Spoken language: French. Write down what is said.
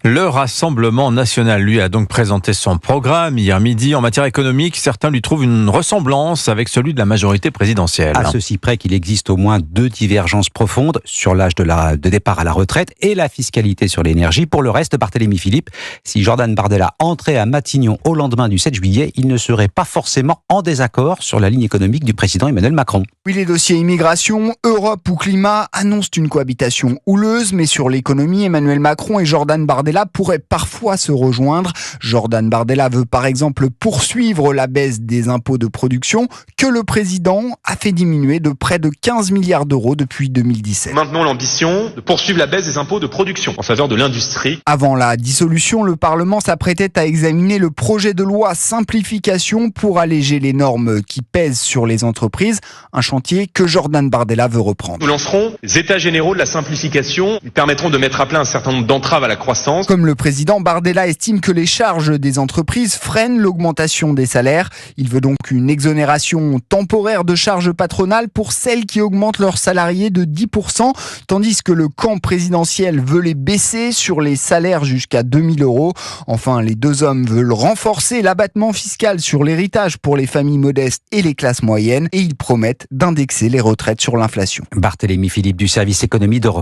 Le Rassemblement national, lui, a donc présenté son programme hier midi. En matière économique, certains lui trouvent une ressemblance avec celui de la majorité présidentielle. À ceci près qu'il existe au moins deux divergences profondes sur l'âge de départ à la retraite et la fiscalité sur l'énergie. Pour le reste, Barthélémy Philippe, si Jordan Bardella entrait à Matignon au lendemain du 7 juillet, il ne serait pas forcément en désaccord sur la ligne économique du président Emmanuel Macron. Oui, les dossiers immigration, Europe ou climat annoncent une cohabitation houleuse, mais sur l'économie, Emmanuel Macron et Jordan Bardella pourraient parfois se rejoindre. Jordan Bardella veut par exemple poursuivre la baisse des impôts de production que le président a fait diminuer de près de 15 milliards d'euros depuis 2017. Maintenons l'ambition de poursuivre la baisse des impôts de production en faveur de l'industrie. Avant la dissolution, le Parlement s'apprêtait à examiner le projet de loi simplification pour alléger les normes qui pèsent sur les entreprises, un chantier que Jordan Bardella veut reprendre. Nous lancerons les états généraux de la simplification. Ils permettront de mettre à plat un certain nombre d'entraves à la croissance. Comme le président, Bardella estime que les charges des entreprises freinent l'augmentation des salaires. Il veut donc une exonération temporaire de charges patronales pour celles qui augmentent leurs salariés de 10%, tandis que le camp présidentiel veut les baisser sur les salaires jusqu'à 2 000 euros. Enfin, les deux hommes veulent renforcer l'abattement fiscal sur l'héritage pour les familles modestes et les classes moyennes et ils promettent d'indexer les retraites sur l'inflation. Barthélémy Philippe du service économie d'Europe.